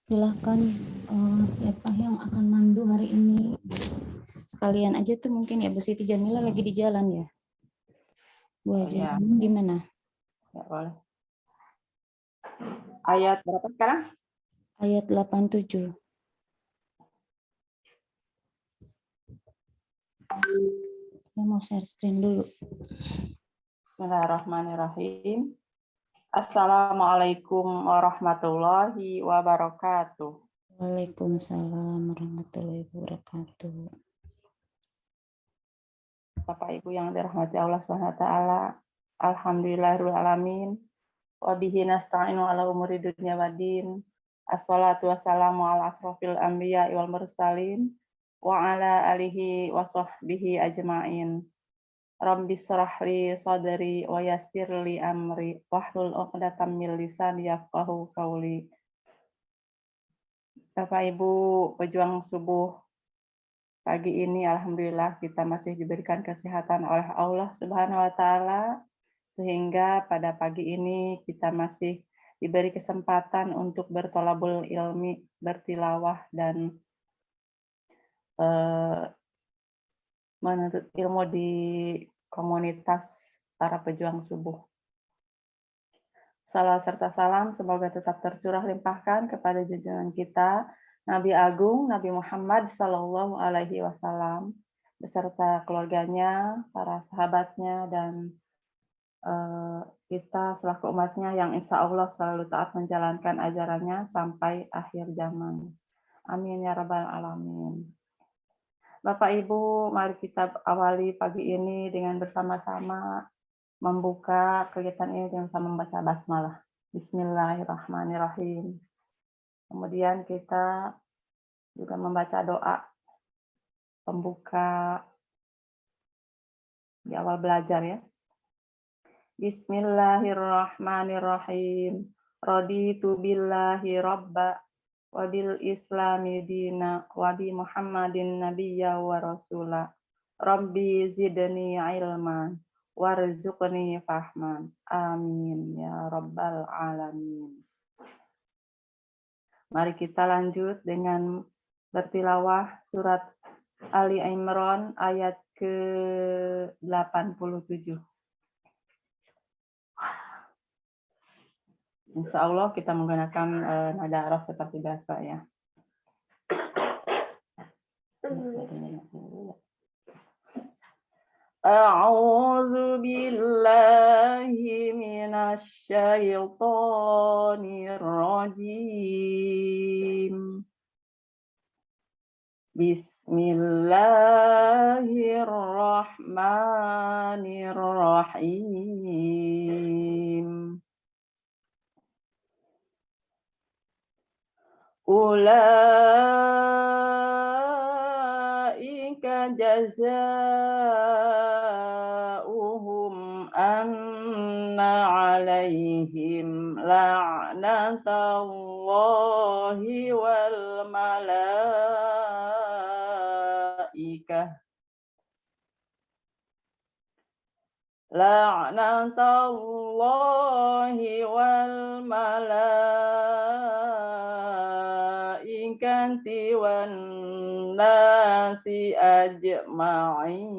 Silahkan siapa yang akan mandu hari ini. Sekalian aja tuh mungkin ya Bu Siti Jamila lagi di jalan ya. Bu Haja Ya, gimana? ya boleh. Ayat berapa sekarang? Ayat 87. Saya mau share screen dulu. Bismillahirrahmanirrahim. Assalamualaikum warahmatullahi wabarakatuh. Waalaikumsalam warahmatullahi wabarakatuh. Bapak Ibu yang dirahmati Allah Subhanahu wa taala. Alhamdulillahirabbil alamin. Wa bihi nasta'inu ala umuri dunya waddin. Assalatu wassalamu ala asrofil anbiya wal mursalin wa ala alihi wa sahbihi ajmain. Rabbi shrah li sadri wa yassir li amri wahlul 'uqdatam min lisani yafqahu qawli. Bapak Ibu pejuang subuh, pagi ini alhamdulillah kita masih diberikan kesehatan oleh Allah Subhanahu wa taala sehingga pada pagi ini kita masih diberi kesempatan untuk bertolabul ilmi, bertilawah dan menuntut ilmu di komunitas para pejuang subuh. Salam serta salam semoga tetap tercurah limpahkan kepada junjungan kita Nabi Agung Nabi Muhammad Sallallahu Alaihi Wasallam beserta keluarganya, para sahabatnya, dan kita selaku umatnya yang insya Allah selalu taat menjalankan ajarannya sampai akhir zaman. Amin ya rabbal alamin. Bapak Ibu, mari kita awali pagi ini dengan bersama-sama membuka kegiatan ini dengan sama membaca basmalah. Bismillahirrahmanirrahim. Kemudian kita juga membaca doa pembuka di awal belajar ya. Bismillahirrahmanirrahim. Raditu billahi rabba wa bil islami dina wa bi Muhammadin nabiyya wa rasula. Rabbi zidni ilman warzuqni fahman. Amin ya rabbal alamin. Mari kita lanjut dengan bertilawah surat Ali Imran ayat ke-87. Insya Allah kita menggunakan nada araf seperti biasa ya. A'udzu billahi minasy syaithanir rajim. Bismillahirrahmanirrahim. Ulaika jazaohum anna alaihim la'natullahi wal malaikah la'natullahi wal malaikati wan nasi ajma'in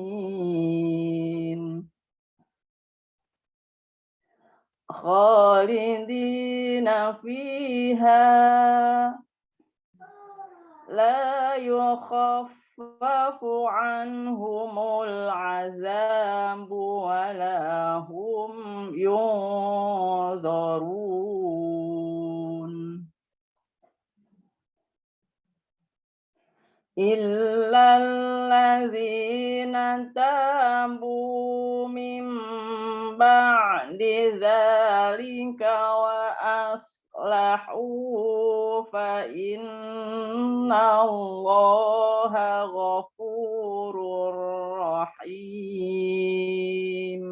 khalidina fiha la yukhaffafu anhumul azabu wa la hum yunzarun illal ladzina tabu min ba'di dzalika wa aslahu fa innallaha ghafurur rahim.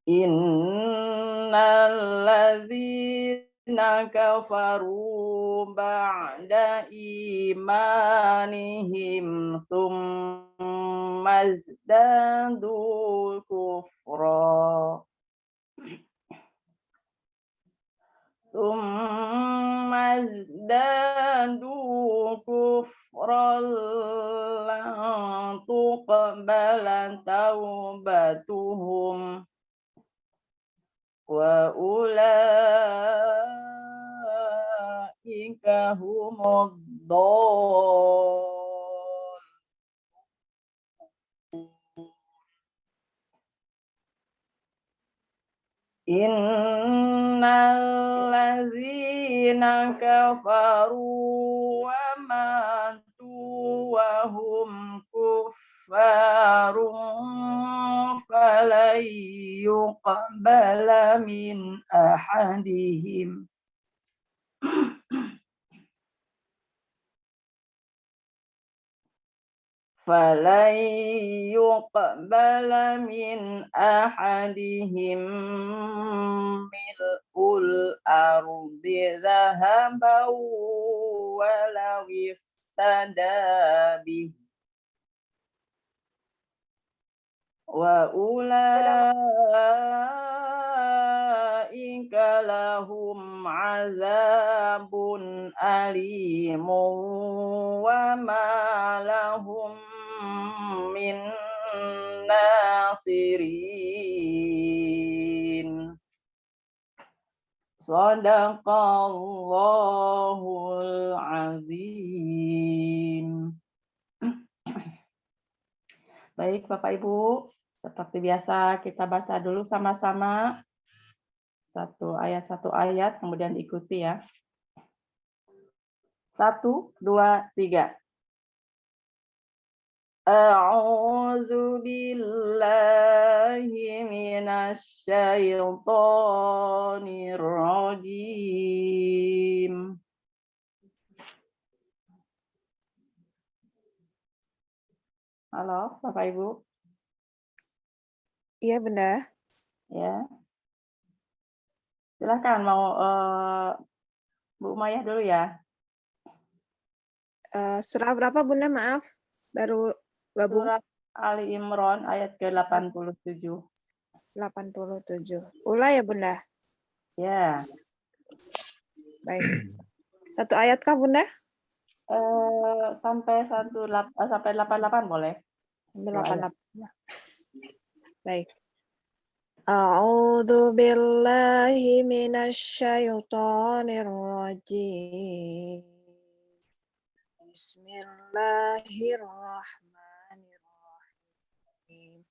Innal ladzina kafaru ba'da imanihim tsumma zdadu kufra ثم ازدادوا كفرا لن تقبل توبتهم وأولئك هم الضالون. Innallazina kafaru wa matu wa hum kuffarun falan yuqbala min ahadihim فلن يقبل من أحدهم ملء الأرض ذهبا ولو افتدى به وأولئك لهم عذاب أليم وما لهم من ناصرين. Shadaqallahul azim. Baik Bapak Ibu, seperti biasa kita baca dulu sama-sama satu ayat, kemudian ikuti ya. 1, 2, 3. A'udzu billahi minasy syaithanir rajim. Halo, Bapak Ibu. Iya, Bunda. Ya. Silakan mau Bu Umayyah dulu ya. Surah berapa, Bunda? Maaf, baru gabung. Surat Ali Imran ayat ke-87. 87. Ulah ya, Bunda? Ya. Baik. Satu ayat kah, Bunda? Sampai 88 boleh. 88. Baik. A'udzu billahi minasy syaithanir rajim. Bismillahirrahmanirrahim.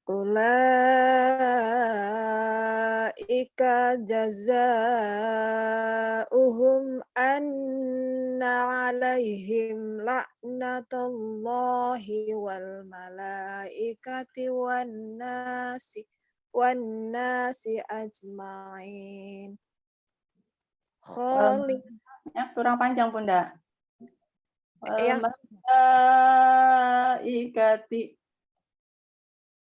Ulaika jazaa'uhum anna 'alaihim la'natullahi wal malaikati wan nasi ajma'in. Ya, kurang panjang Bunda. Yang Malaikati,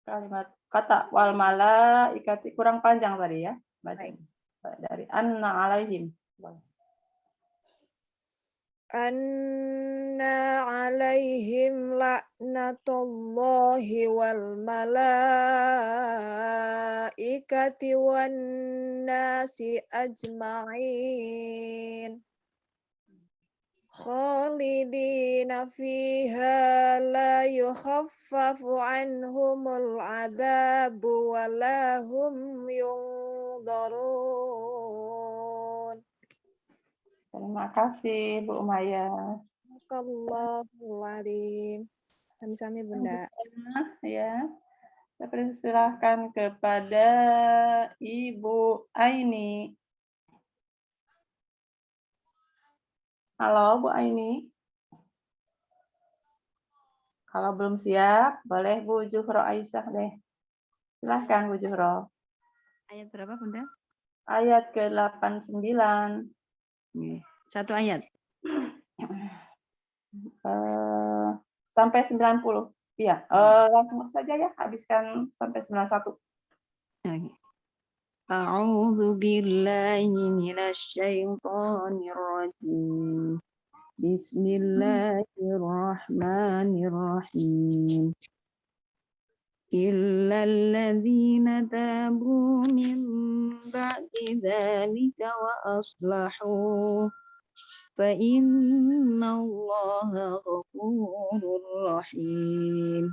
kalimat kata wal malaikati kurang panjang tadi ya. Baca dari anna alaihim. Anna 'alaihim la'natullahi wal malaikati wan nasi ajma'in. Khalidina fiha la yukhaffafu anhumul adzabu wa la hum yunzarun. Terima kasih Bu Umayyah. Allahul Azim. Sami-sami Bunda. Ya. Saya persilahkan kepada Ibu Aini. Halo Bu Aini. Kalau belum siap, boleh Bu Zuhro Aisyah deh. Silahkan Bu Zuhro. Ayat berapa Bunda? Ayat ke-89. Satu ayat. Sampai 90. Iya, langsung saja ya, habiskan sampai 91. A'udzu billahi minasy syaithanir rajim. Bismillahirrahmanirrahim. Illal ladzina tabu min بعد ذلك وأصلحوا فإن الله غفور رحيم.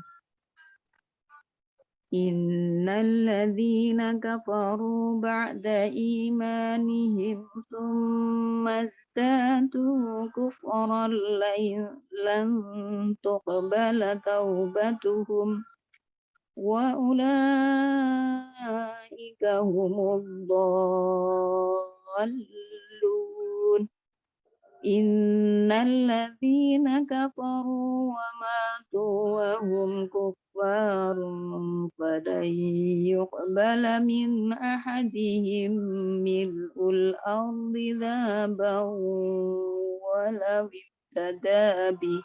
إن الذين كفروا بعد إيمانهم ثم ازدادوا كفرا لن تقبل توبتهم وأولئك هم الضالون. إن الذين كفروا وماتوا وهم كفار فلن يقبل من أحدهم ملء الأرض ذهبا ولو افتدى به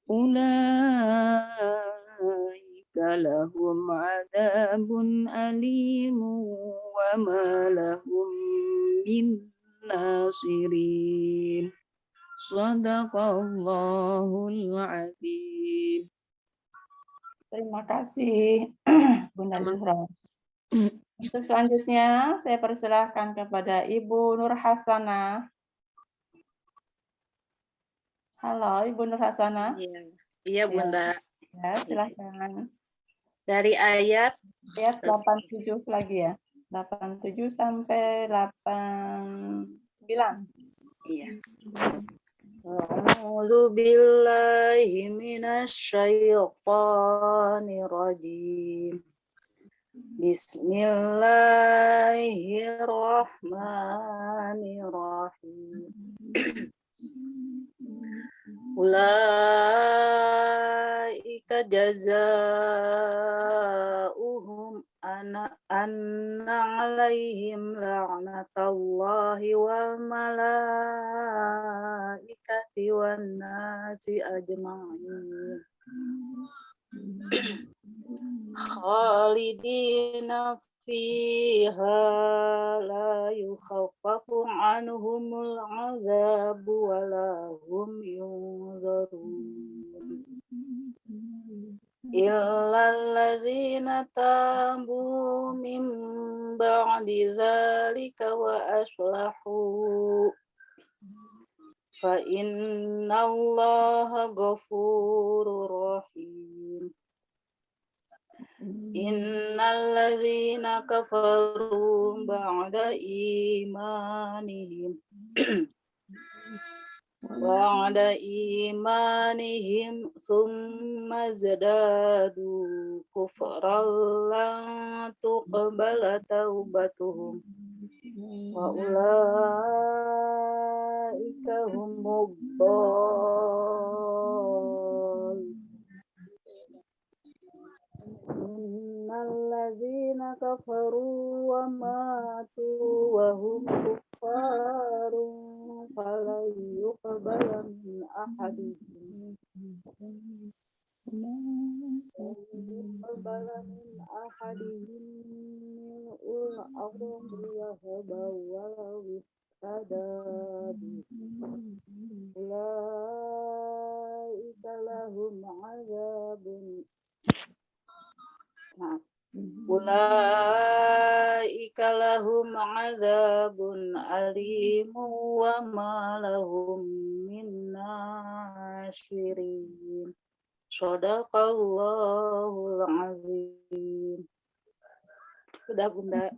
أولئك لهم عذاب أليم وما لهم من nasirin. Shadaqallahul azim. Terima kasih Bunda Zuhra. Untuk selanjutnya saya persilahkan kepada Ibu Nur Hasanah. Halo Ibu Nur Hasanah. Iya Bunda. Ya, silakan. Dari ayat 87 lagi ya. 87 sampai 89. Iya. A'udzu billahi minasyaitonir rajim. Bismillahirrahmanirrahim. Ulaika jazaa'uhum anna alaihim la'natullahi wal malaikati wan nasi ajma'in khalidina fiha la yukhaffafu anhumul azabu wa la hum yunzarun illal ladzina tabu min ba'di dzalika wa aslahu fa innallaha ghafurur rahim. Innal ladzina kafaru ba'da imanihim thumma zadadu kufran lan tuqbala taubatuhum wa ulaika humud dhalun. Innal ladzina kafaru wa matu wa hum kuffarun falan yuqbala min ahadihim mil'ul ardi dhahaban walau iftada ulaika lahum azabun Ulaika lahum adzabun alim wa ma lahum min nasirin. Shadaqallahul azim. Sudah Bunda.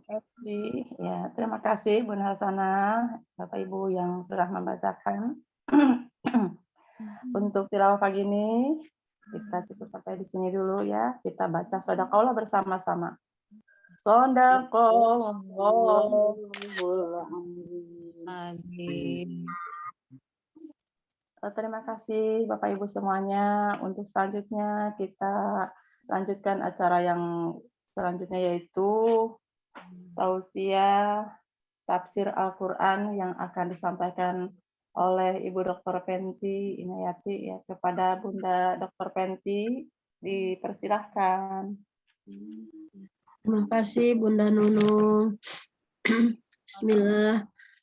Ya, terima kasih Bunda Hasanah, Bapak Ibu yang sudah membacakan. Untuk tilawah pagi ini kita cukup sampai di sini dulu ya. Kita baca shadaqallah bersama-sama. Shadaqallahul azim. Terima kasih Bapak Ibu semuanya. Untuk selanjutnya kita lanjutkan acara yang selanjutnya yaitu tausiah tafsir Al-Quran yang akan disampaikan oleh Ibu Dr. Penti Inayati ya, kepada Bunda Dr. Penti dipersilahkan. Terima kasih Bunda Nunung.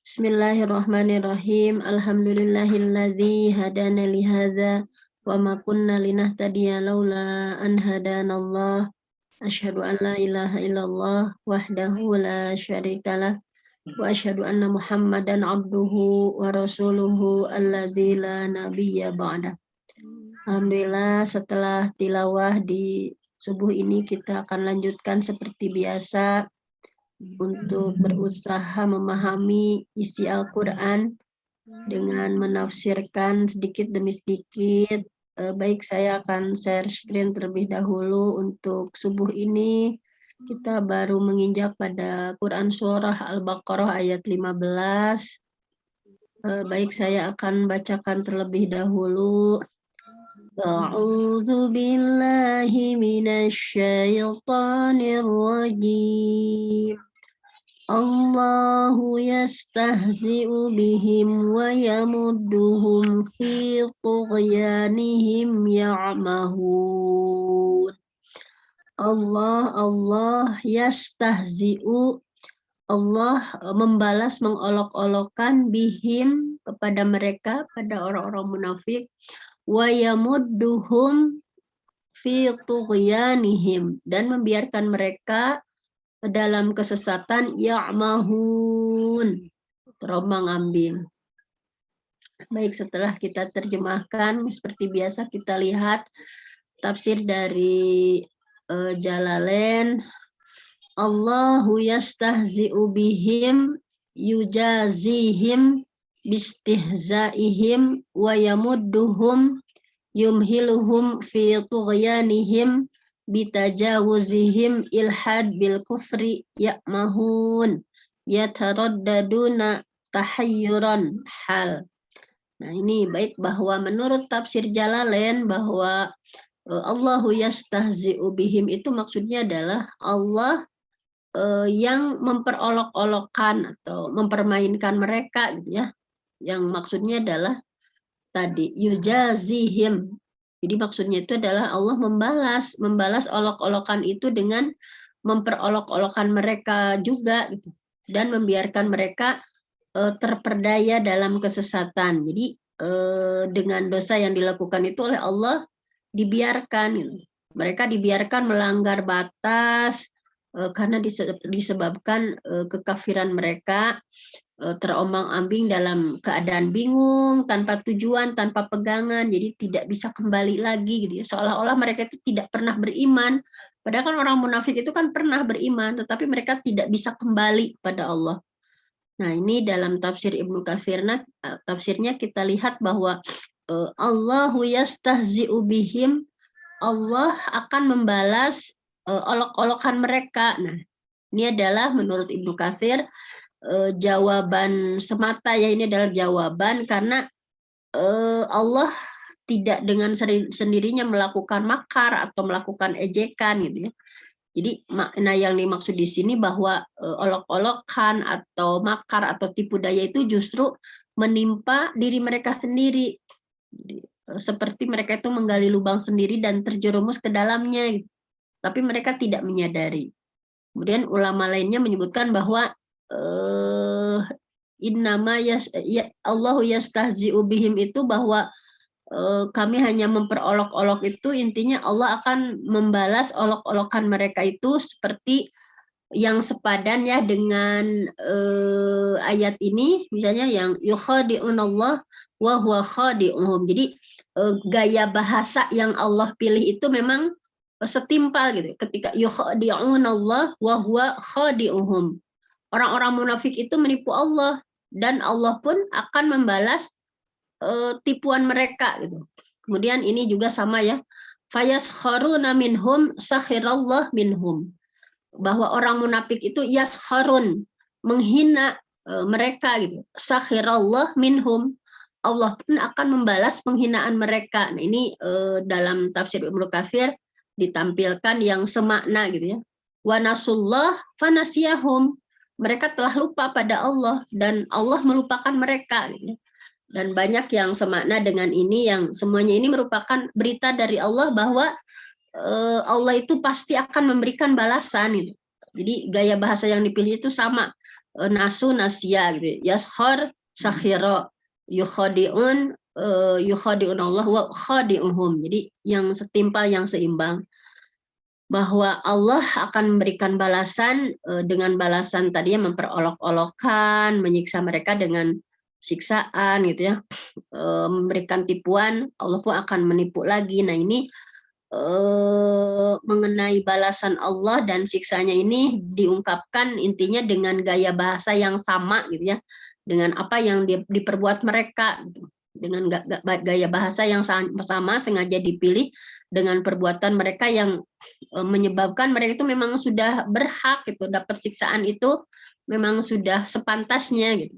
Bismillahirrahmanirrahim. Alhamdulillahilladzi hadana li hadza wa ma kunna linahtadiya laula an hadanallah. Asyhadu an la ilaha illallah wahdahu la syarikalah wa asyhadu anna Muhammadan abduhu wa rasuluhu alladzi la nabiyya ba'dah. Alhamdulillah, setelah tilawah di subuh ini kita akan lanjutkan seperti biasa untuk berusaha memahami isi Al-Quran dengan menafsirkan sedikit demi sedikit. Baik, saya akan share screen terlebih dahulu untuk subuh ini. Kita baru menginjak pada Quran Surah Al-Baqarah ayat 15. Baik, saya akan bacakan terlebih dahulu. A'udzu billahi minasy syaithanir rajim. Allahu yastahzi'u bihim wa yamudduhum fi tughyanihim ya'mahun. Allah yastahzi'u, Allah membalas mengolok-olokkan bihim kepada mereka, pada orang-orang munafik, wa yamudduhum fi tughyanihim, dan membiarkan mereka dalam kesesatan ya'mahun, terombang-ambing. Baik, setelah kita terjemahkan, seperti biasa kita lihat tafsir dari Jalalain. Allahu yastahzi'u bihim yujazihim bistihzaihim wa yamudduhum yumhiluhum fi tughyanihim bitajawuzihim ilhad bil kufri ya'mahun yataraddaduna tahayyuran hal. Nah, ini baik bahwa menurut tafsir Jalalain bahwa Allahu yastahzi'u bihim itu maksudnya adalah Allah yang memperolok-olokkan atau mempermainkan mereka gitu ya. Yang maksudnya adalah tadi yujazihim. Jadi maksudnya itu adalah Allah membalas olok-olokan itu dengan memperolok-olokkan mereka juga gitu, dan membiarkan mereka terperdaya dalam kesesatan. Jadi dengan dosa yang dilakukan itu oleh Allah dibiarkan gitu. Mereka dibiarkan melanggar batas karena disebabkan kekafiran mereka, terombang-ambing dalam keadaan bingung, tanpa tujuan, tanpa pegangan, jadi tidak bisa kembali lagi gitu ya. Seolah-olah mereka itu tidak pernah beriman, padahal kan orang munafik itu kan pernah beriman, tetapi mereka tidak bisa kembali pada Allah. Nah, ini dalam tafsir Ibnu Katsir, tafsirnya kita lihat bahwa Allahu yastahzi'u bihim, Allah akan membalas olok-olokan mereka. Nah, ini adalah menurut Ibnu Katsir jawaban semata ya, ini adalah jawaban karena Allah tidak dengan sendirinya melakukan makar atau melakukan ejekan gitu ya. Jadi makna yang dimaksud di sini bahwa olok-olokan atau makar atau tipu daya itu justru menimpa diri mereka sendiri. Jadi, seperti mereka itu menggali lubang sendiri dan terjerumus ke dalamnya gitu. Tapi mereka tidak menyadari. Kemudian ulama lainnya menyebutkan bahwa innama Allahu yastahzi'u bihim itu bahwa kami hanya memperolok-olok itu, intinya Allah akan membalas olok-olokan mereka itu seperti yang sepadan ya dengan ayat ini, misalnya yang yukhadi'unallah wa huwa khadi'uhum. Jadi gaya bahasa yang Allah pilih itu memang setimpal gitu. Ketika yukhadi'unallah wa huwa khadi'uhum, orang-orang munafik itu menipu Allah dan Allah pun akan membalas tipuan mereka gitu. Kemudian ini juga sama ya, fayaskharuna minhum sakhirallah minhum, bahwa orang munafik itu yaskharun, menghina mereka gitu, sakhirallah minhum, Allah pun akan membalas penghinaan mereka. Nah, ini dalam tafsir Ibnu Katsir ditampilkan yang semakna gitu ya. Wa nasullah fanasiyahum, mereka telah lupa pada Allah dan Allah melupakan mereka gitu. Dan banyak yang semakna dengan ini, yang semuanya ini merupakan berita dari Allah bahwa Allah itu pasti akan memberikan balasan gitu. Jadi gaya bahasa yang dipilih itu sama, nasu nasia gitu. Yashar sakhira, yukhadi'un yukhadi'un Allah wa khadi'uhum. Jadi yang setimpal, yang seimbang. bahwa Allah akan memberikan balasan dengan balasan tadinya memperolok-olokkan, menyiksa mereka dengan siksaan gitu ya, memberikan tipuan, Allah pun akan menipu lagi. Nah ini mengenai balasan Allah dan siksanya ini diungkapkan intinya dengan gaya bahasa yang sama gitu ya, dengan apa yang diperbuat mereka gitu. Dengan gaya bahasa yang sama sengaja dipilih dengan perbuatan mereka yang menyebabkan mereka itu memang sudah berhak gitu dapat siksaan itu, memang sudah sepantasnya gitu.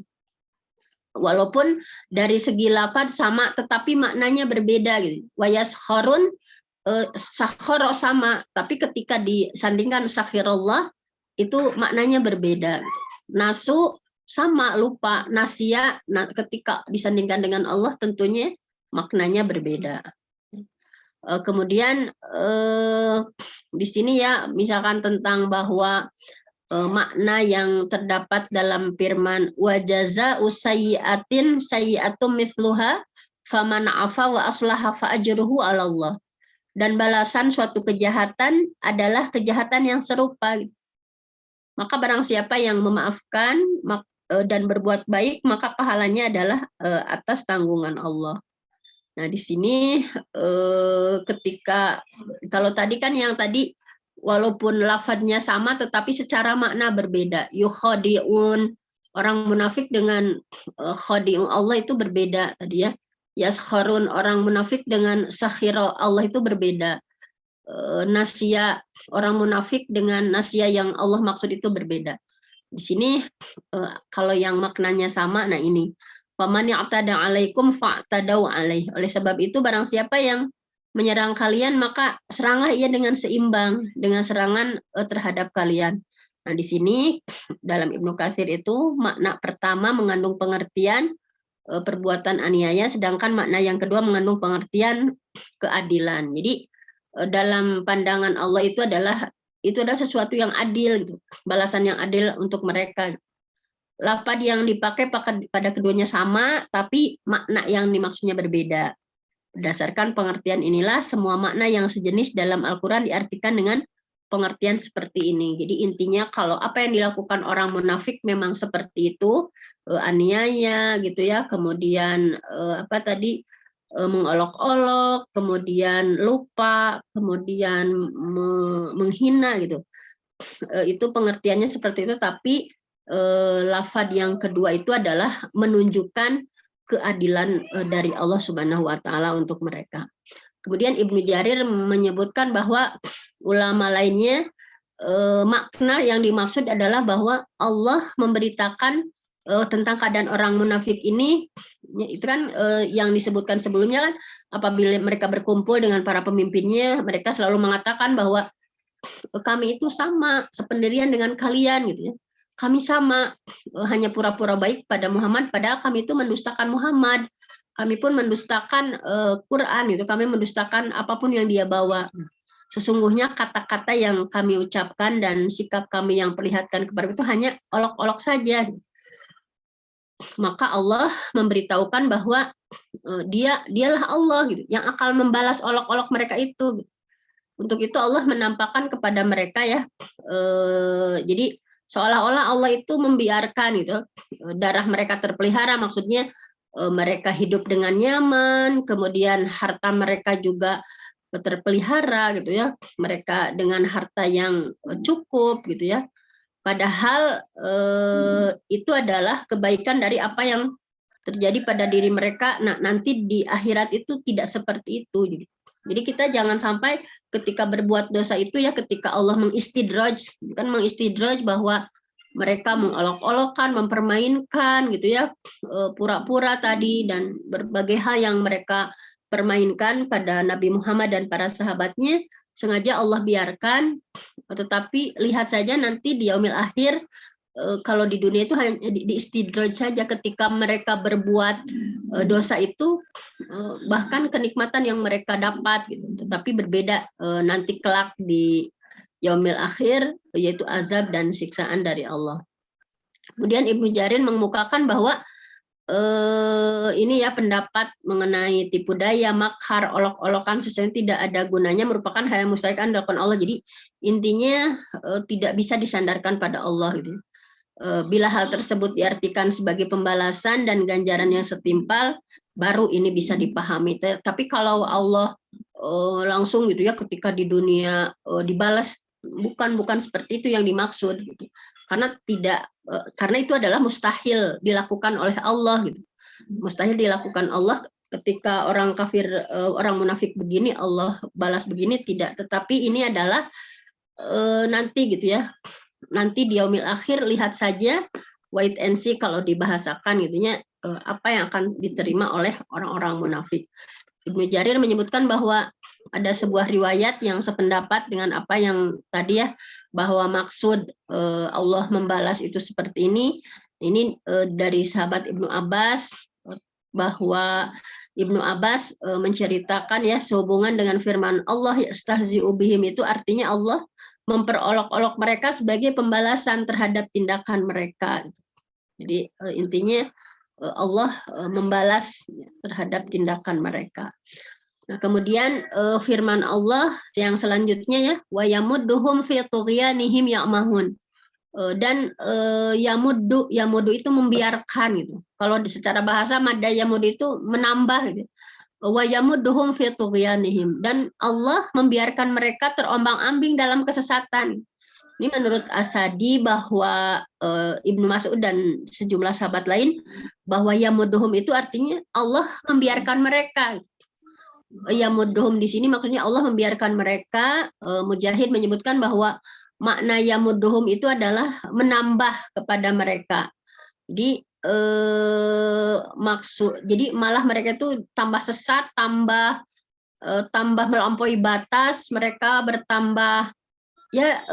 Walaupun dari segi lafaz sama tetapi maknanya berbeda gitu. Wayaskharun sakhara sama, tapi ketika disandingkan sakhirallah itu maknanya berbeda. Nasu sama, lupa. Nasia ketika disandingkan dengan Allah tentunya maknanya berbeda. Kemudian di sini ya misalkan tentang bahwa makna yang terdapat dalam firman wa jazaa'u sayyi'atin sayyi'atum mithluha faman 'afa wa aslaha fa ajruhu 'ala Allah. Dan balasan suatu kejahatan adalah kejahatan yang serupa. Maka barang siapa yang memaafkan dan berbuat baik, maka pahalanya adalah atas tanggungan Allah. Nah, di sini ketika kalau tadi kan yang tadi walaupun lafadznya sama tetapi secara makna berbeda. Yukhadi'un, orang munafik dengan khadi'un Allah itu berbeda tadi ya. Yaskharun, orang munafik dengan sakhira Allah itu berbeda. Nasya, orang munafik dengan nasya yang Allah maksud itu berbeda. Di sini kalau yang maknanya sama, nah ini faman ya'tada 'alaikum fa'tadau 'alaih. Oleh sebab itu barang siapa yang menyerang kalian maka seranglah ia dengan seimbang dengan serangan terhadap kalian. Nah, di sini dalam Ibnu Katsir itu makna pertama mengandung pengertian perbuatan aniaya, sedangkan makna yang kedua mengandung pengertian keadilan. Jadi dalam pandangan Allah itu adalah sesuatu yang adil gitu, balasan yang adil untuk mereka. Lafaz yang dipakai pada keduanya sama, tapi makna yang dimaksudnya berbeda. Berdasarkan pengertian inilah semua makna yang sejenis dalam Al-Quran diartikan dengan pengertian seperti ini. Jadi intinya kalau apa yang dilakukan orang munafik memang seperti itu, aniaya gitu ya, kemudian mengolok-olok, kemudian lupa, kemudian menghina gitu. Itu pengertiannya seperti itu, tapi lafaz yang kedua itu adalah menunjukkan keadilan dari Allah Subhanahu wa taala untuk mereka. Kemudian Ibnu Jarir menyebutkan bahwa ulama lainnya makna yang dimaksud adalah bahwa Allah memberitakan tentang keadaan orang munafik ini, itu kan yang disebutkan sebelumnya kan, apabila mereka berkumpul dengan para pemimpinnya, mereka selalu mengatakan bahwa kami itu sama sependirian dengan kalian gitu ya. Kami sama, hanya pura-pura baik pada Muhammad, padahal kami itu mendustakan Muhammad. Kami pun mendustakan Quran, itu kami mendustakan apapun yang dia bawa. Sesungguhnya kata-kata yang kami ucapkan dan sikap kami yang perlihatkan kepada itu hanya olok-olok saja. Maka Allah memberitahukan bahwa dialah Allah gitu, yang akan membalas olok-olok mereka itu. Untuk itu Allah menampakkan kepada mereka ya, jadi seolah-olah Allah itu membiarkan gitu, darah mereka terpelihara, maksudnya mereka hidup dengan nyaman, kemudian harta mereka juga terpelihara gitu ya, mereka dengan harta yang cukup gitu ya. Padahal itu adalah kebaikan dari apa yang terjadi pada diri mereka. Nah, nanti di akhirat itu tidak seperti itu. Jadi kita jangan sampai ketika berbuat dosa itu ya, ketika Allah mengistidraj, bukan mengistidraj bahwa mereka mengolok-olokkan, mempermainkan gitu ya, pura-pura tadi dan berbagai hal yang mereka permainkan pada Nabi Muhammad dan para sahabatnya, sengaja Allah biarkan. Tetapi lihat saja nanti di yaumil akhir, kalau di dunia itu hanya di istidraj saja, ketika mereka berbuat dosa itu, bahkan kenikmatan yang mereka dapat gitu. Tetapi berbeda nanti kelak di yaumil akhir, yaitu azab dan siksaan dari Allah. Kemudian Ibnu Jarir mengemukakan bahwa ini ya pendapat mengenai tipu daya, makar, olok-olokan sesuatu tidak ada gunanya merupakan hal yang mustahil dilakukan Allah. Jadi intinya tidak bisa disandarkan pada Allah gitu. Bila hal tersebut diartikan sebagai pembalasan dan ganjaran yang setimpal, baru ini bisa dipahami. Tapi kalau Allah langsung gitu ya ketika di dunia dibalas, bukan seperti itu yang dimaksud gitu. Karena itu adalah mustahil dilakukan oleh Allah gitu. Mustahil dilakukan Allah ketika orang kafir, orang munafik begini Allah balas begini, tidak. Tetapi ini adalah nanti gitu ya. Nanti di yaumil akhir lihat saja, wait and see kalau dibahasakan gitunya apa yang akan diterima oleh orang-orang munafik. Ibnu Jarir menyebutkan bahwa ada sebuah riwayat yang sependapat dengan apa yang tadi ya, bahwa maksud Allah membalas itu seperti ini. Ini dari sahabat Ibnu Abbas, bahwa Ibnu Abbas menceritakan ya sehubungan dengan firman Allah yastahzi'u bihim, itu artinya Allah memperolok-olok mereka sebagai pembalasan terhadap tindakan mereka. Jadi intinya Allah membalas terhadap tindakan mereka. Nah, kemudian firman Allah yang selanjutnya ya, wa yamudduhum fi tughyanihim ya'mahun. Dan yamuddu itu membiarkan gitu. Kalau secara bahasa madda yamuddu itu menambah gitu. Wa yamudduhum fi tughyanihim, dan Allah membiarkan mereka terombang-ambing dalam kesesatan. Ini menurut Asadi bahwa Ibnu Mas'ud dan sejumlah sahabat lain, bahwa yamudduhum itu artinya Allah membiarkan mereka. Yamudduhum di sini maksudnya Allah membiarkan mereka. Mujahid menyebutkan bahwa makna yamudduhum itu adalah menambah kepada mereka. Jadi jadi malah mereka itu tambah sesat, tambah melampaui batas, mereka bertambah ya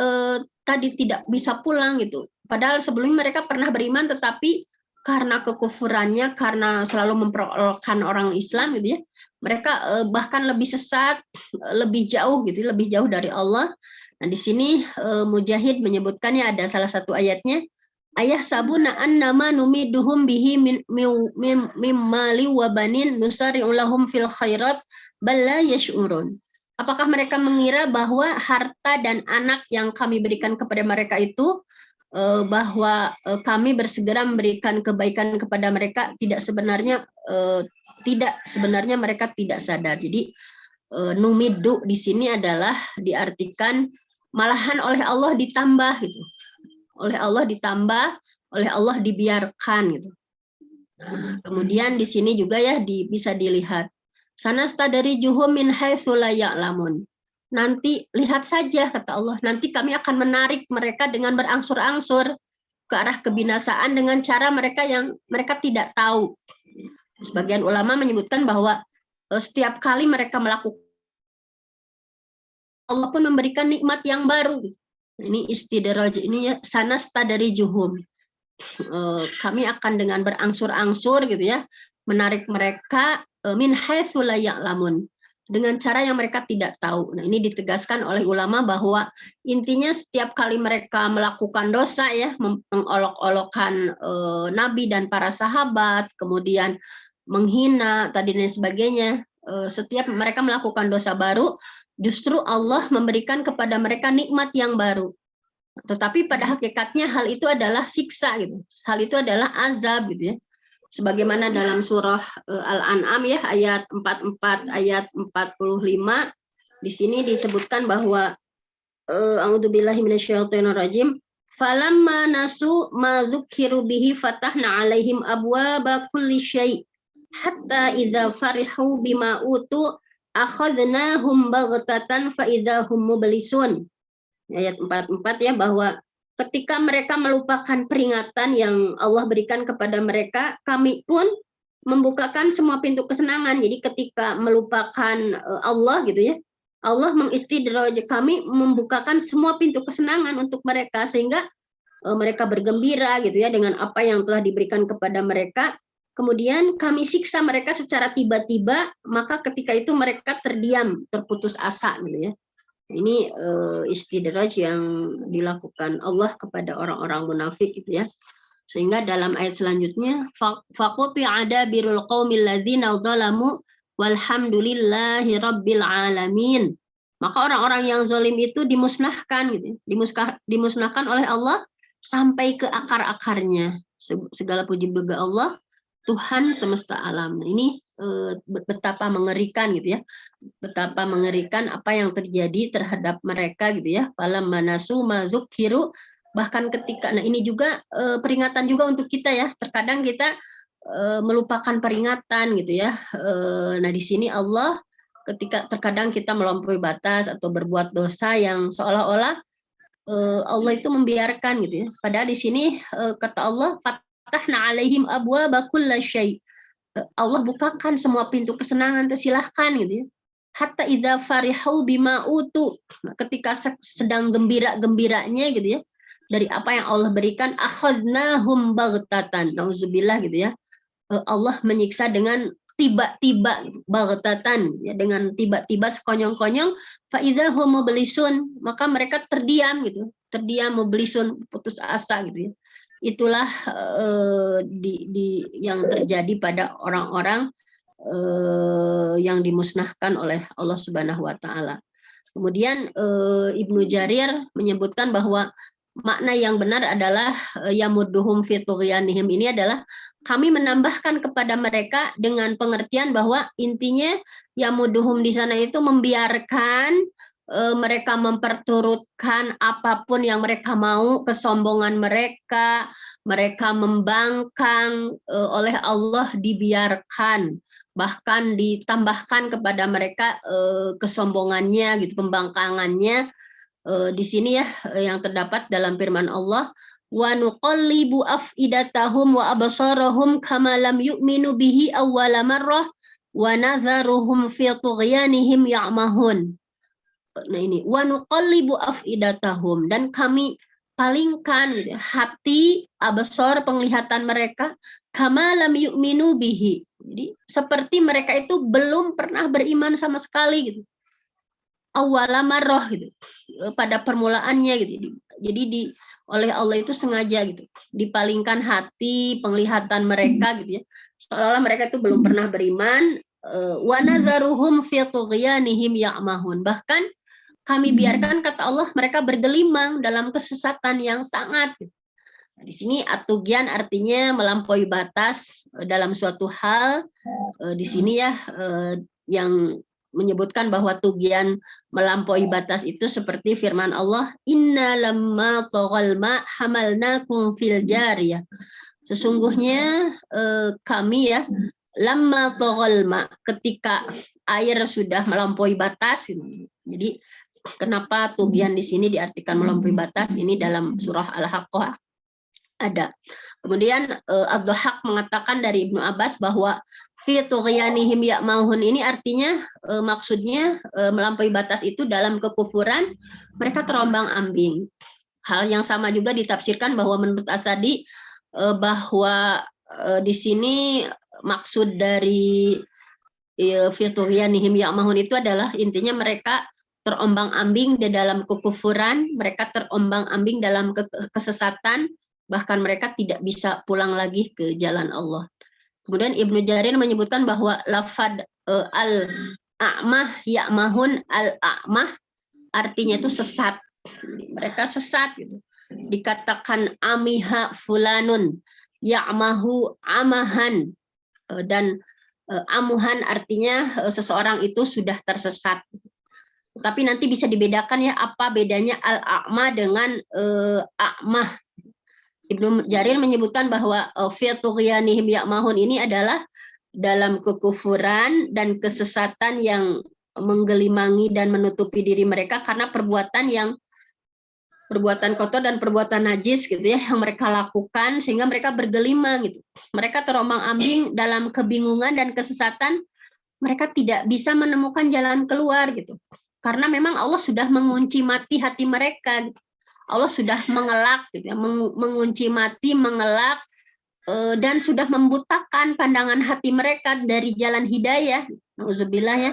tadi tidak bisa pulang gitu. Padahal sebelumnya mereka pernah beriman, tetapi karena kekufurannya, karena selalu memperolokkan orang Islam gitu ya, mereka bahkan lebih sesat, lebih jauh gitu, lebih jauh dari Allah. Nah di sini Mujahid menyebutkannya, ada salah satu ayatnya, ayah sabuna annama numiduhum bihi mim mali wa banin nusari'u lahum fil khairat balla yash'urun. Apakah mereka mengira bahwa harta dan anak yang kami berikan kepada mereka itu bahwa kami bersegera memberikan kebaikan kepada mereka? Sebenarnya mereka tidak sadar. Jadi numidu di sini adalah diartikan malahan oleh Allah ditambah gitu. Oleh Allah ditambah, oleh Allah dibiarkan gitu. Nah, kemudian di sini juga ya bisa dilihat sanastadrijuhum min haitsu la ya'lamun. Nanti lihat saja kata Allah, nanti kami akan menarik mereka dengan berangsur-angsur ke arah kebinasaan dengan cara mereka yang mereka tidak tahu. Sebagian ulama menyebutkan bahwa setiap kali mereka melakukan, Allah pun memberikan nikmat yang baru. Ini istidraj, ini ya sanastadrijuhum. Kami akan dengan berangsur-angsur gitu ya menarik mereka min haitsu la ya'lamun, dengan cara yang mereka tidak tahu. Nah, ini ditegaskan oleh ulama bahwa intinya setiap kali mereka melakukan dosa ya, mengolok-olokkan nabi dan para sahabat, kemudian menghina tadi dan sebagainya, setiap mereka melakukan dosa baru, justru Allah memberikan kepada mereka nikmat yang baru. Tetapi pada hakikatnya hal itu adalah siksa gitu. Hal itu adalah azab gitu ya. Sebagaimana dalam surah Al-An'am ya ayat 44 ayat 45, di sini disebutkan bahwa a'udzubillahi minasyaitonirrajim, falamma nasu ma dzukiru bihi fatahna 'alaihim abwaaba kulli syai' hatta idza farihu bima utu akhadnahum baghtatan fa idzahum mublisun. Ayat 44 ya, bahwa ketika mereka melupakan peringatan yang Allah berikan kepada mereka, kami pun membukakan semua pintu kesenangan. Jadi ketika melupakan Allah gitu ya, Allah mengistidraj kami, membukakan semua pintu kesenangan untuk mereka sehingga mereka bergembira gitu ya dengan apa yang telah diberikan kepada mereka. Kemudian kami siksa mereka secara tiba-tiba, maka ketika itu mereka terdiam, terputus asa gitu ya. Ini istidraj yang dilakukan Allah kepada orang-orang munafik gitu ya. Sehingga dalam ayat selanjutnya faquti'a adabirul qaumil ladzina dzalamu walhamdulillahi rabbil alamin. Maka orang-orang yang zalim itu dimusnahkan gitu. Dimusnahkan oleh Allah sampai ke akar-akarnya. Segala puji bagi Allah, Tuhan semesta alam. Ini betapa mengerikan gitu ya. Betapa mengerikan apa yang terjadi terhadap mereka gitu ya. Falamma nasu ma dzukiru, bahkan ketika, nah ini juga peringatan juga untuk kita ya. Terkadang kita melupakan peringatan gitu ya. Nah di sini Allah ketika terkadang kita melampaui batas atau berbuat dosa yang seolah-olah Allah itu membiarkan gitu ya. Padahal di sini kata Allah fatahna alaihim abwaaba kulli syai'. Allah bukakan semua pintu kesenangan, silahkan gitu ya. Hatta idza farihu bima utu. Ketika sedang gembira-gembiranya gitu ya. Dari apa yang Allah berikan, akhadnahum baghtatan. Nauzubillah gitu ya. Allah menyiksa dengan tiba-tiba, baghtatan ya, dengan tiba-tiba sekonyong-konyong, fa idza hum mublisun, maka mereka terdiam gitu. Terdiam, mublisun, putus asa gitu ya. Itulah yang terjadi pada orang-orang yang dimusnahkan oleh Allah Subhanahu wa taala. Kemudian Ibnu Jarir menyebutkan bahwa makna yang benar adalah yamudduhum fi tughyanihim, ini adalah kami menambahkan kepada mereka dengan pengertian bahwa intinya yamudduhum di sana itu membiarkan mereka memperturutkan apapun yang mereka mau, kesombongan mereka, mereka membangkang oleh Allah dibiarkan, bahkan ditambahkan kepada mereka kesombongannya gitu, pembangkangannya. Di sini ya yang terdapat dalam firman Allah, wa nuqallibu afidatahum wa absarahum kama lam yu'minu bihi awwala marrah wa nadharuhum fi tughyanihim ya'mahun. Nah ini wa nuqallibu afidatahum, dan kami palingkan gitu, hati absar penglihatan mereka kama lam yu'minu bihi. Jadi seperti mereka itu belum pernah beriman sama sekali gitu. Awwala marrah gitu, pada permulaannya gitu. Jadi oleh Allah itu sengaja gitu dipalingkan hati penglihatan mereka gitu ya, seolah-olah mereka itu belum pernah beriman. Wa nadzaruhum fi tughyanihim ya'mahun, bahkan kami biarkan kata Allah mereka bergelimang dalam kesesatan yang sangat gitu. Nah, di sini atugian artinya melampaui batas dalam suatu hal. Di sini ya yang menyebutkan bahwa tugian melampaui batas itu seperti firman Allah, inna lamma taghal ma hamalnakum fil jariyah. Sesungguhnya kami ya lamma taghal ma, ketika air sudah melampaui batas. Jadi kenapa tugian di sini diartikan melampaui batas? Ini dalam surah Al-Haqqah ada. Kemudian Ad-Dhahhak mengatakan dari Ibnu Abbas bahwa fi tughyanihim ya'mahun ini artinya maksudnya melampaui batas itu dalam kekufuran mereka terombang-ambing. Hal yang sama juga ditafsirkan bahwa menurut Asadi bahwa di sini maksud dari fi tughyanihim ya'mahun itu adalah intinya mereka terombang-ambing di dalam kekufuran, mereka terombang-ambing dalam kesesatan, bahkan mereka tidak bisa pulang lagi ke jalan Allah. Kemudian Ibnu Jarir menyebutkan bahwa lafad al-a'mah ya'mahun, al-a'mah artinya itu sesat. Mereka sesat gitu. Dikatakan amiha fulanun, ya'mahu amahan, dan amuhan artinya seseorang itu sudah tersesat. Tapi nanti bisa dibedakan ya apa bedanya al-a'mah dengan a'mah. Ibnu Jarir menyebutkan bahwa fi tughyanihim ya'mahun ini adalah dalam kekufuran dan kesesatan yang menggelimangi dan menutupi diri mereka karena perbuatan kotor dan perbuatan najis gitu ya yang mereka lakukan, sehingga mereka bergelimang gitu. Mereka terombang-ambing dalam kebingungan dan kesesatan, mereka tidak bisa menemukan jalan keluar gitu. Karena memang Allah sudah mengunci mati hati mereka gitu. Allah sudah mengelak gitu ya, mengunci mati, mengelak dan sudah membutakan pandangan hati mereka dari jalan hidayah. Nauzubillah ya,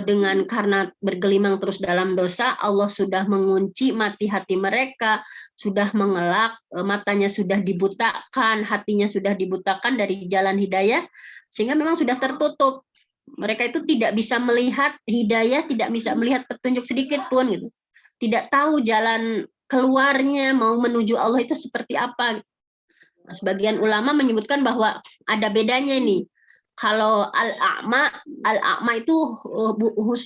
dengan karena bergelimang terus dalam dosa, Allah sudah mengunci mati hati mereka, sudah mengelak, matanya sudah dibutakan, hatinya sudah dibutakan dari jalan hidayah, sehingga memang sudah tertutup. Mereka itu tidak bisa melihat hidayah, tidak bisa melihat petunjuk sedikit pun gitu. Tidak tahu jalan keluarnya mau menuju Allah itu seperti apa. Sebagian ulama menyebutkan bahwa ada bedanya nih. Kalau al-a'ma itu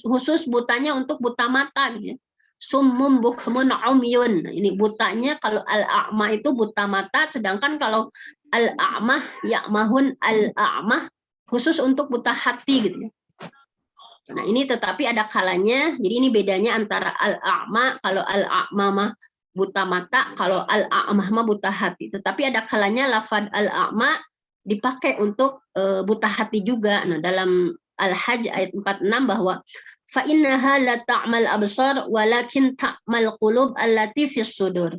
khusus butanya untuk buta mata gitu. Summum bukmun umyun. Ini butanya kalau al-a'ma itu buta mata, sedangkan kalau al-a'mah ya'mahun al-a'mah khusus untuk buta hati gitu. Nah, ini tetapi ada kalanya. Jadi ini bedanya antara al-a'ma, kalau al-a'ma mah buta mata, kalau al-a'mah mah buta hati. Tetapi ada kalanya lafaz al-a'ma dipakai untuk buta hati juga. Nah, dalam Al-Hajj ayat 46 bahwa fa innaha la ta'mal absar walakin ta'mal qulub allati fis sudur.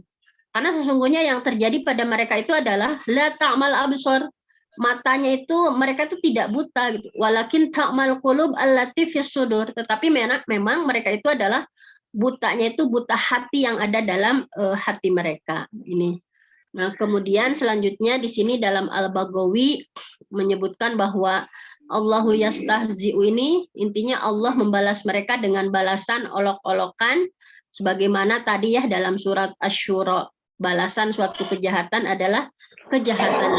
Karena sesungguhnya yang terjadi pada mereka itu adalah la ta'mal absar, matanya itu mereka itu tidak buta gitu. Walakin ta'mal qulub allati fis sudur, tetapi memang mereka itu adalah butanya itu buta hati yang ada dalam hati mereka. Ini. Nah, kemudian selanjutnya di sini dalam Al-Baghawi menyebutkan bahwa Allahu yastahzi'u ini intinya Allah membalas mereka dengan balasan olok-olokan sebagaimana tadi ya dalam surat Asy-Syura, balasan suatu kejahatan adalah kejahatan.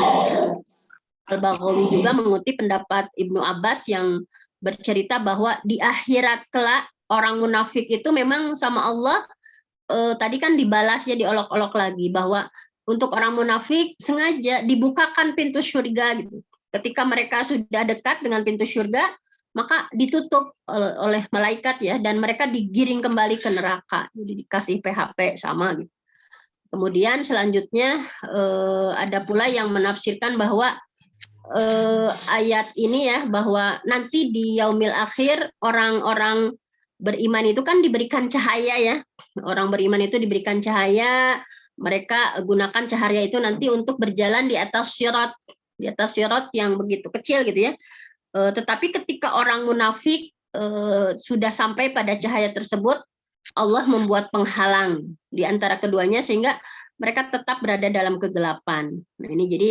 Al-Baghawi juga mengutip pendapat Ibnu Abbas yang bercerita bahwa di akhirat kelak orang munafik itu memang sama Allah tadi kan dibalasnya diolok-olok lagi bahwa untuk orang munafik sengaja dibukakan pintu surga gitu. Ketika mereka sudah dekat dengan pintu surga, maka ditutup oleh malaikat ya, dan mereka digiring kembali ke neraka. Jadi dikasih PHP sama gitu. Kemudian selanjutnya ada pula yang menafsirkan bahwa ayat ini ya, bahwa nanti di yaumil akhir orang-orang beriman itu kan diberikan cahaya ya. Orang beriman itu diberikan cahaya, mereka gunakan cahaya itu nanti untuk berjalan di atas sirat yang begitu kecil gitu ya. Tetapi ketika orang munafik sudah sampai pada cahaya tersebut, Allah membuat penghalang di antara keduanya sehingga mereka tetap berada dalam kegelapan. Nah, ini jadi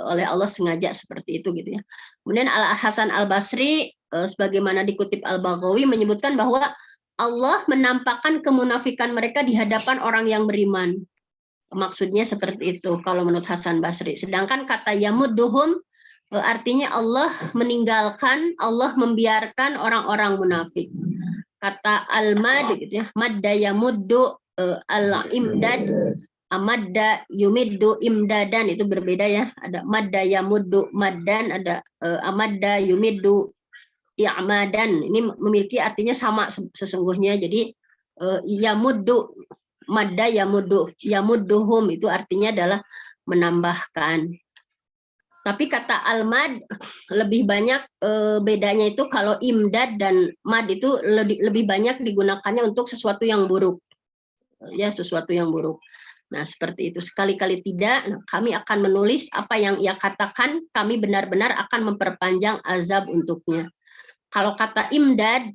oleh Allah sengaja seperti itu gitu ya. Kemudian Al-Hasan Al-Basri sebagaimana dikutip Al-Baghawi menyebutkan bahwa Allah menampakkan kemunafikan mereka di hadapan orang yang beriman. Maksudnya seperti itu kalau menurut Hasan Basri. Sedangkan kata yamudduhum artinya Allah meninggalkan, Allah membiarkan orang-orang munafik. Kata al-mad gitu ya, madda yamuddu al-imdad, amadda yumiddu imdadan, itu berbeda ya. Ada madda yamuddu maddan, ada amadda yumiddu i'madan. Ini memiliki artinya sama sesungguhnya. Jadi yamuddu, madda yamudduhum itu artinya adalah menambahkan. Tapi kata al-mad lebih banyak bedanya itu kalau imdad dan mad itu lebih banyak digunakannya untuk sesuatu yang buruk. Ya, sesuatu yang buruk. Nah, seperti itu. Sekali-kali tidak, kami akan menulis apa yang ia katakan, kami benar-benar akan memperpanjang azab untuknya. Kalau kata imdad,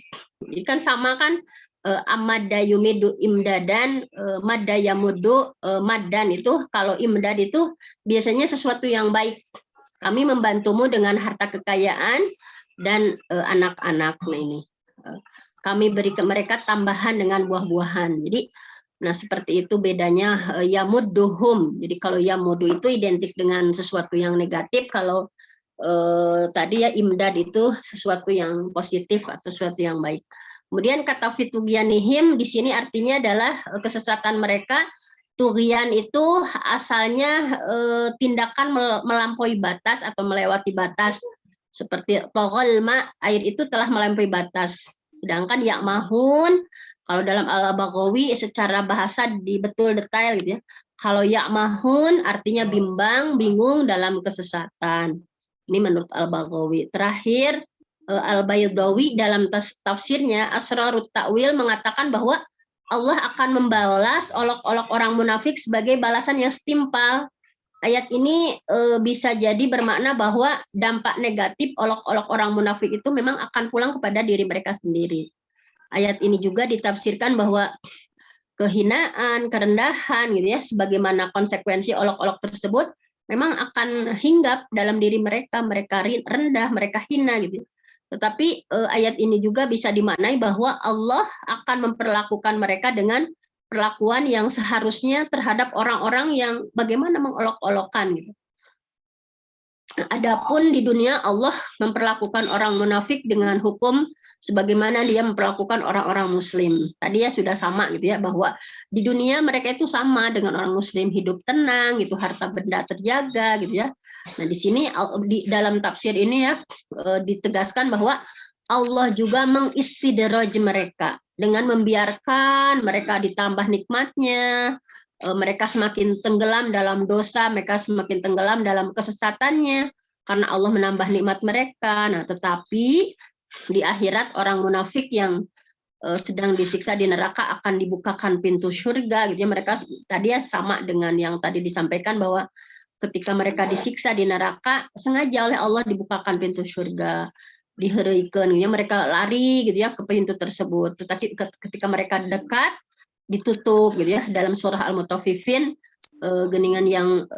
ini kan sama kan, amadda yumidu imdadan, madda yamudu maddan. Itu kalau imdad itu biasanya sesuatu yang baik. Kami membantumu dengan harta kekayaan dan anak-anak. Nah, ini kami beri ke mereka tambahan dengan buah-buahan. Jadi, nah seperti itu bedanya yamudduhum. Jadi kalau yamudu itu identik dengan sesuatu yang negatif. Kalau tadi ya imdad itu sesuatu yang positif atau sesuatu yang baik. Kemudian kata fitugianihim di sini artinya adalah kesesatan mereka. Tughyan itu asalnya tindakan melampaui batas atau melewati batas. Seperti taghalma, air itu telah melampaui batas. Sedangkan ya'mahun, kalau dalam Al-Baghawi secara bahasa betul detail gitu ya. Kalau ya'mahun artinya bimbang, bingung dalam kesesatan. Ini menurut Al-Baghawi. Terakhir Al-Baydawi dalam tafsirnya Asrarut Ta'wil mengatakan bahwa Allah akan membalas olok-olok orang munafik sebagai balasan yang setimpal. ayat ini bisa jadi bermakna bahwa dampak negatif olok-olok orang munafik itu memang akan pulang kepada diri mereka sendiri. Ayat ini juga ditafsirkan bahwa kehinaan, kerendahan gitu ya, sebagaimana konsekuensi olok-olok tersebut memang akan hinggap dalam diri mereka, mereka rendah, mereka hina gitu. Tetapi ayat ini juga bisa dimaknai bahwa Allah akan memperlakukan mereka dengan perlakuan yang seharusnya terhadap orang-orang yang bagaimana mengolok-olokkan gitu. Adapun di dunia Allah memperlakukan orang munafik dengan hukum sebagaimana dia memperlakukan orang-orang muslim. Tadi ya sudah sama gitu ya, bahwa di dunia mereka itu sama dengan orang muslim, hidup tenang gitu, harta benda terjaga gitu ya. Nah, di sini di dalam tafsir ini ya ditegaskan bahwa Allah juga mengistidraj mereka dengan membiarkan mereka ditambah nikmatnya, mereka semakin tenggelam dalam dosa, mereka semakin tenggelam dalam kesesatannya, karena Allah menambah nikmat mereka. Nah, tetapi di akhirat orang munafik yang sedang disiksa di neraka akan dibukakan pintu surga, gitu ya. Mereka tadi ya sama dengan yang tadi disampaikan bahwa ketika mereka disiksa di neraka, sengaja oleh Allah dibukakan pintu surga, dihereuikeun, ya mereka lari gitu ya ke pintu tersebut. Tetapi ketika mereka dekat, ditutup gitu ya. Dalam surah Al-Mutaffifin geningan yang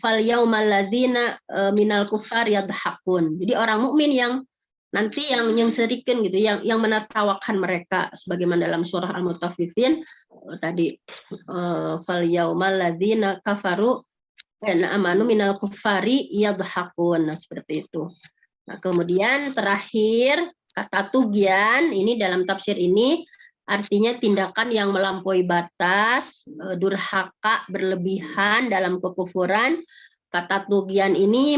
fal yaumal ladzina minal kufar yadhakun. Jadi orang mukmin yang nanti yang serikeun gitu, yang menertawakan mereka, sebagaimana dalam surah Al-Mutaffifin tadi fal yaumal ladzina kafaru amanu minal kufari yadhakun. Nah, seperti itu. Nah, kemudian terakhir kata tughyan ini dalam tafsir ini artinya tindakan yang melampaui batas, durhaka, berlebihan dalam kekufuran. Kata tughyan ini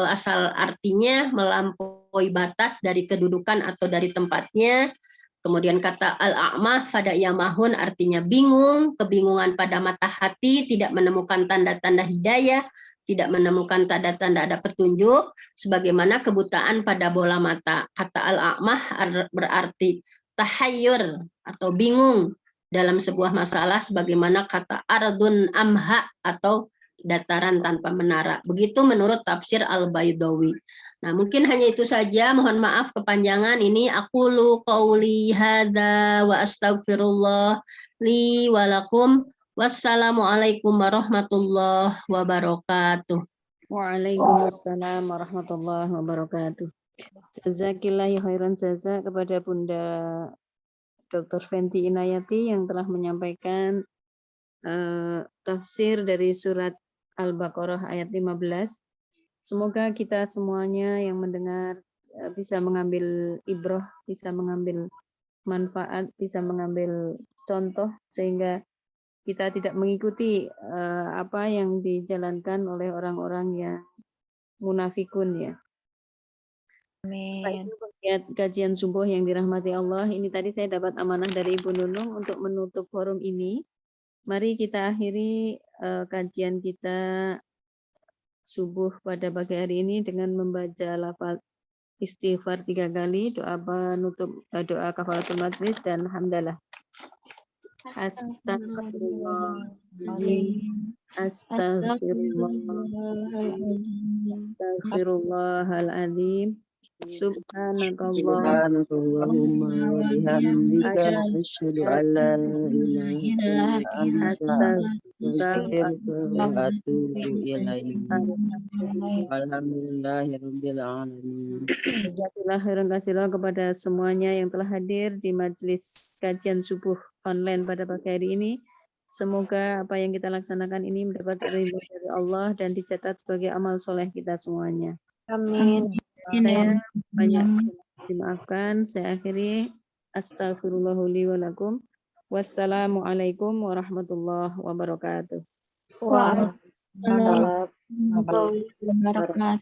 asal artinya melampaui batas dari kedudukan atau dari tempatnya. Kemudian kata al-a'mah pada yamahun artinya bingung, kebingungan pada mata hati, tidak menemukan tanda-tanda hidayah, tidak menemukan tanda-tanda ada petunjuk, sebagaimana kebutaan pada bola mata. Kata al-a'mah berarti tahayyur atau bingung dalam sebuah masalah, sebagaimana kata ardun amha atau dataran tanpa menara. Begitu menurut tafsir Al-Baydawi. Nah, mungkin hanya itu saja. Mohon maaf kepanjangan ini. Aqulu qauli hadza wa astaghfirullah li wa lakum. Wassalamualaikum warahmatullahi wabarakatuh. Waalaikumsalam warahmatullahi wabarakatuh. Jazakillahi khairan jazak kepada Bunda Dr. Fenty Inayati yang telah menyampaikan tafsir dari surat Al-Baqarah ayat 15. Semoga kita semuanya yang mendengar bisa mengambil ibrah, bisa mengambil manfaat, bisa mengambil contoh, sehingga kita tidak mengikuti apa yang dijalankan oleh orang-orang yang munafikun ya. Amin. Kajian subuh yang dirahmati Allah, ini tadi saya dapat amanah dari Ibu Nunung untuk menutup forum ini. Mari kita akhiri kajian kita subuh pada pagi hari ini dengan membaca lafaz istighfar 3 kali, doa penutup, doa kafaratul majlis dan hamdalah. Astagfirullahaladzim, astagfirullahaladzim, Subhanakallahumma wa bihamdika asyhadu an la ilaha illa anta astaghfiruka wa atubu ilaik. Alhamdulillahirabbil alamin. Jazakallahu khairan katsiran kepada semuanya yang telah hadir di majelis kajian subuh online pada pagi hari ini. Semoga apa yang kita laksanakan ini mendapat ridho dari Allah dan dicatat sebagai amal soleh kita semuanya. Amin. Saya banyak dimaafkan. Saya akhiri. Astaghfirullah li wa lakum. Wassalamualaikum warahmatullahi wabarakatuh. Waalaikumsalam. Salam. warahmatullahi wabarakatuh.